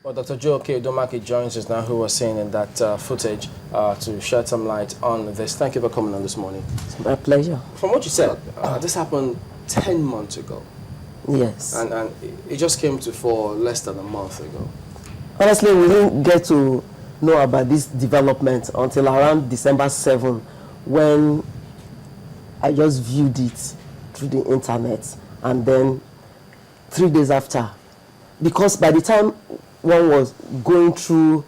Well, Dr. Joe K. Domaki joins us now, who was seen in that footage to shed some light on this. Thank you for coming on this morning. It's my pleasure. From what you said, this happened 10 months ago. Yes. And it just came to fore less than a month ago. Honestly, we didn't get to know about this development until around December 7, when I just viewed it through the internet. And then 3 days after, because by the time one was going through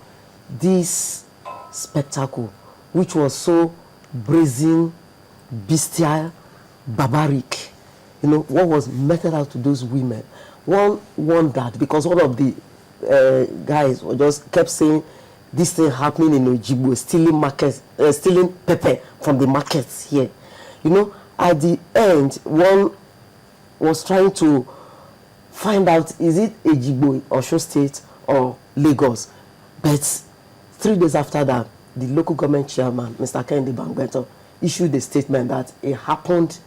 this spectacle, which was so brazen, bestial, barbaric, what was meted out to those women, one wondered, because one of the guys just kept saying this thing happening in Ejigbo, stealing pepper from the markets here. At the end, one was trying to find out, is it Ejigbo, Osun State, or Lagos? But 3 days after that, the local government chairman, Mr. Kennedy Bangbeto, issued a statement that it happened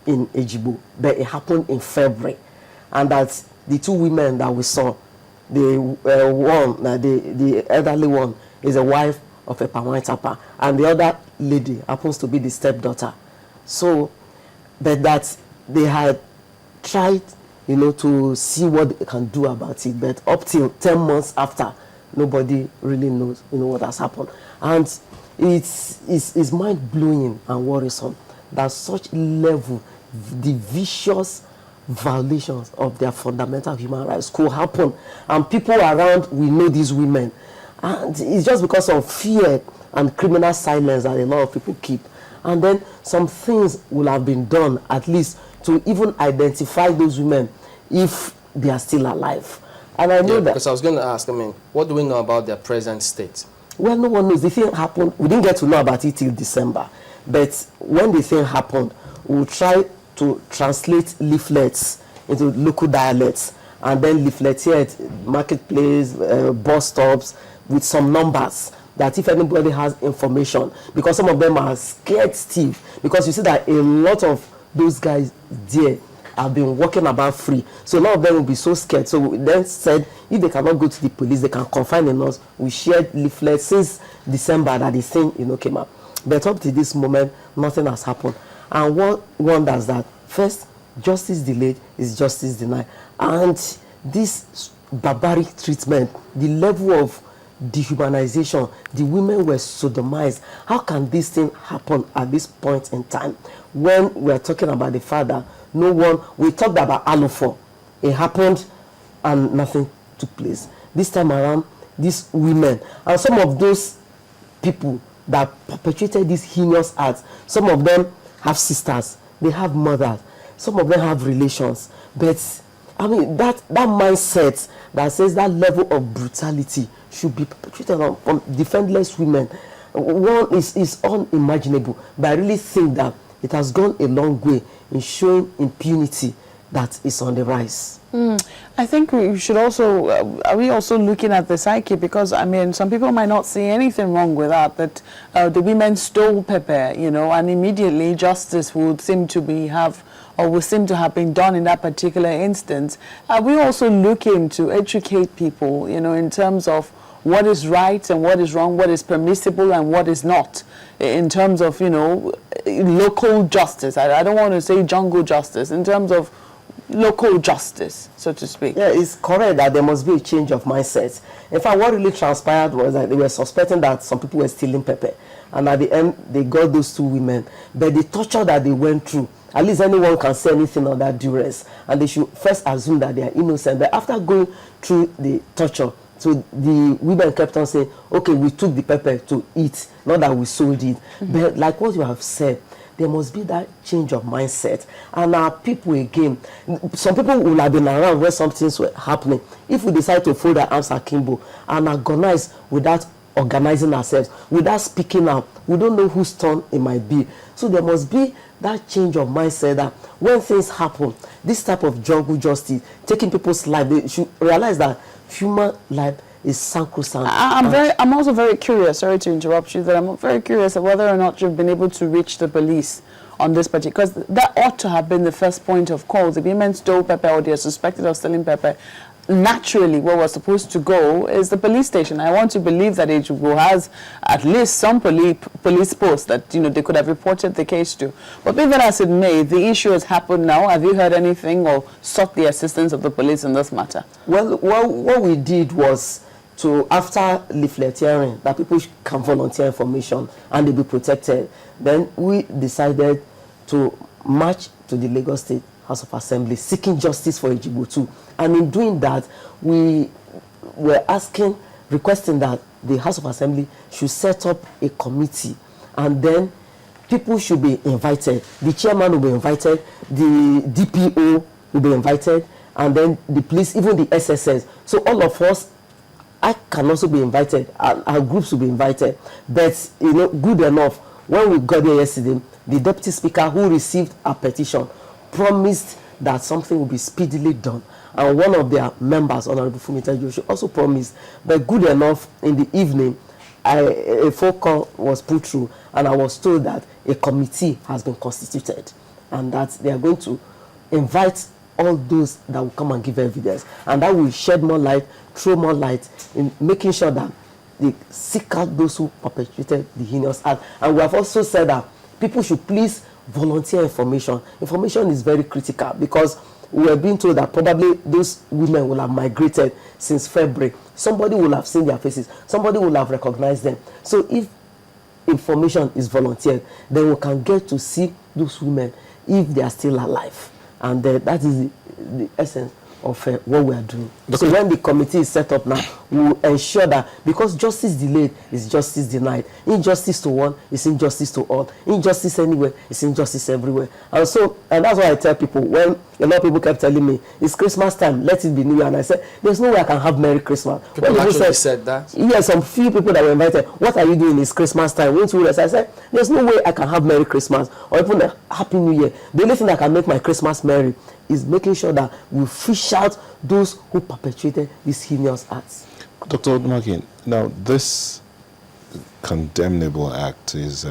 in Ejigbo, but it happened in February, and that the two women that we saw, the elderly one is a wife of a Pt.1, and the other lady happens to be the stepdaughter. So, but that they had tried, to see what they can do about it, but up till 10 months after, nobody really knows, what has happened. And it's mind-blowing and worrisome that such level, the vicious violations of their fundamental human rights could happen, and people around, we know these women, and it's just because of fear and criminal silence that a lot of people keep. And then some things will have been done, at least to even identify those women if they are still alive. And I know that, because I was going to ask, what do we know about their present state? Well, no one knows. The thing happened, we didn't get to know about it till December, but when the thing happened, we'll try to translate leaflets into local dialects, and then leaflets here at marketplace, bus stops, with some numbers, that if anybody has information, because some of them are scared stiff, because you see that a lot of those guys there have been walking about free, so a lot of them will be so scared. So we then said, if they cannot go to the police, they can confine in us. We shared leaflets since December that the thing came up, but up to this moment nothing has happened. And one wonders that, first, justice delayed is justice denied. And this barbaric treatment, the level of dehumanization, the women were sodomized. How can this thing happen at this point in time? When we're talking about the father, we talked about Unlawful. It happened and nothing took place. This time around, these women, and some of those people that perpetrated these heinous acts, some of them have sisters, they have mothers, some of them have relations. But that mindset that says that level of brutality should be perpetrated on defenseless women, one is unimaginable. But I really think that it has gone a long way in showing impunity that is on the rise. I think we should also, are we also looking at the psyche? Because, some people might not see anything wrong with that the women stole pepper, and immediately justice would seem to have been done in that particular instance. Are we also looking to educate people, in terms of what is right and what is wrong, what is permissible and what is not, in terms of, local justice? I don't want to say jungle justice, in terms of local justice, so to speak. Yeah, it's correct that there must be a change of mindset. In fact, what really transpired was that they were suspecting that some people were stealing pepper, and at the end, they got those two women. But the torture that they went through, at least anyone can say anything on that duress, and they should first assume that they are innocent. But after going through the torture, so the women kept on saying, okay, we took the pepper to eat, not that we sold it. But like what you have said, there must be that change of mindset. And our people, again, some people will have been around when some things were happening. If we decide to fold our arms akimbo and agonize without organizing ourselves, without speaking out, we don't know whose turn it might be. So there must be that change of mindset that when things happen, this type of jungle justice, taking people's life, they should realize that human life is sacrosanct. I'm also very curious, sorry to interrupt you, that I'm very curious of whether or not you've been able to reach the police on this particular, because that ought to have been the first point of call. The women stole pepper or they are suspected of stealing pepper. naturally where we're supposed to go is the police station. I want to believe that Ejigbo has at least some police posts that they could have reported the case to. But be that as it may, the issue has happened now. Have you heard anything or sought the assistance of the police in this matter? Well, what we did was to, after leafleteering, that people can volunteer information and they be protected, then we decided to march to the Lagos State House of Assembly seeking justice for Ejigbo too. And in doing that, we were requesting that the House of Assembly should set up a committee, and then people should be invited. The chairman will be invited, the DPO will be invited, and then the police, even the SSS. So all of us, I can also be invited, our groups will be invited. But good enough, when we got there yesterday, the deputy speaker who received our petition promised that something will be speedily done. And one of their members, Honorable Fumita Joshi, also promised. But good enough, in the evening, a phone call was put through, and I was told that a committee has been constituted and that they are going to invite all those that will come and give evidence. And that will shed more light, throw more light in making sure that they seek out those who perpetrated the heinous act. And we have also said that people should please volunteer information. Information is very critical, because we are being told that probably those women will have migrated since February. Somebody will have seen their faces. Somebody will have recognized them. So if information is volunteered, then we can get to see those women if they are still alive. And that is the essence of what we are doing. So when the committee is set up now, we will ensure that, because justice delayed is justice denied. Injustice to one is injustice to all. Injustice anywhere is injustice everywhere. And that's why I tell people, when a lot of people kept telling me, it's Christmas time, let it be New Year. And I said, there's no way I can have Merry Christmas. People actually said that? Yes, some few people that were invited, what are you doing? It's Christmas time. Won't you rest? I said, there's no way I can have Merry Christmas or even a Happy New Year. The only thing that can make my Christmas merry is making sure that we fish out those who perpetrated these heinous acts. Dr. Odmakin, now this condemnable act is,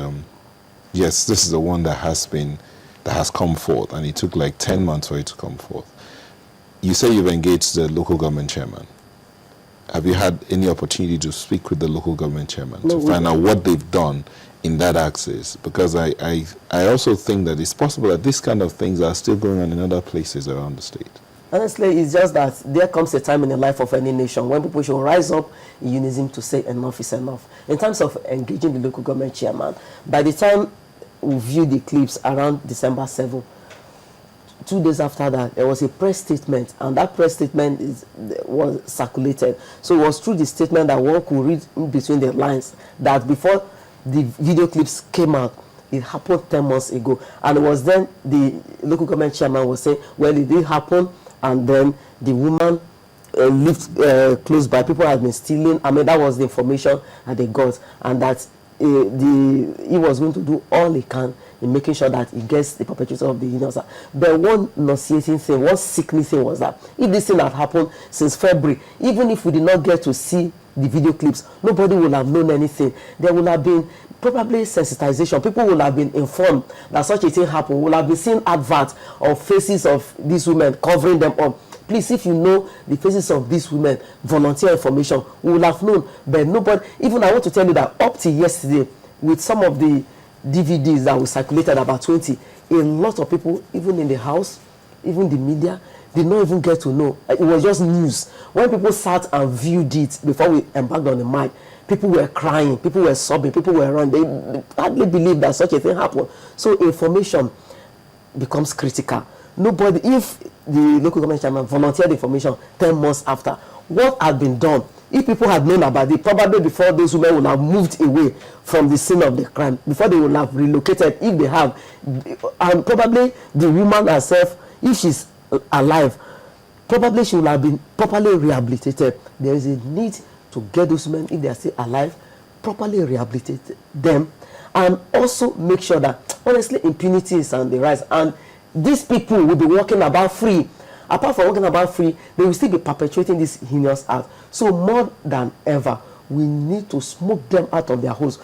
yes, this is the one that has come forth, and it took like 10 months for it to come forth. You say you've engaged the local government chairman. Have you had any opportunity to speak with the local government chairman to find out what they've done in that axis? Because I also think that it's possible that these kind of things are still going on in other places around the state. Honestly, it's just that there comes a time in the life of any nation when people should rise up in unison to say enough is enough. In terms of engaging the local government chairman, by the time we viewed the clips around December 7, 2 days after that, there was a press statement, and that press statement was circulated. So it was through the statement that one could read in between the lines that before the video clips came out, it happened 10 months ago. And it was then the local government chairman was saying, well, it did happen, and then the woman lived close by. People had been stealing. I mean, that was the information that they got, and that he was going to do all he can in making sure that he gets the perpetrator of the heinous act. But one nauseating thing, one sickening thing was that if this thing had happened since February, even if we did not get to see the video clips, nobody would have known anything. There would have been probably sensitization. People would have been informed that such a thing happened. We would have been seeing adverts of faces of these women, covering them up. Please, if you know the faces of these women, volunteer information, we will have known. But nobody, even I want to tell you that up to yesterday, with some of the DVDs that were circulated, about 20, a lot of people, even in the house, even the media, did not even get to know. It was just news. When people sat and viewed it before we embarked on the mic, people were crying, people were sobbing, people were running. They hardly believed that such a thing happened. So information becomes critical. Nobody, if the local government chairman volunteered information 10 months after, what had been done? If people had known about it, probably before those women would have moved away from the scene of the crime, before they would have relocated, if they have, and probably the woman herself, if she's alive, probably she will have been properly rehabilitated. There is a need to get those women, if they are still alive, properly rehabilitate them, and also make sure that, honestly, impunity is on the rise, and these people will be walking about free. Apart from walking about free, they will still be perpetrating this heinous act. So more than ever, we need to smoke them out of their homes.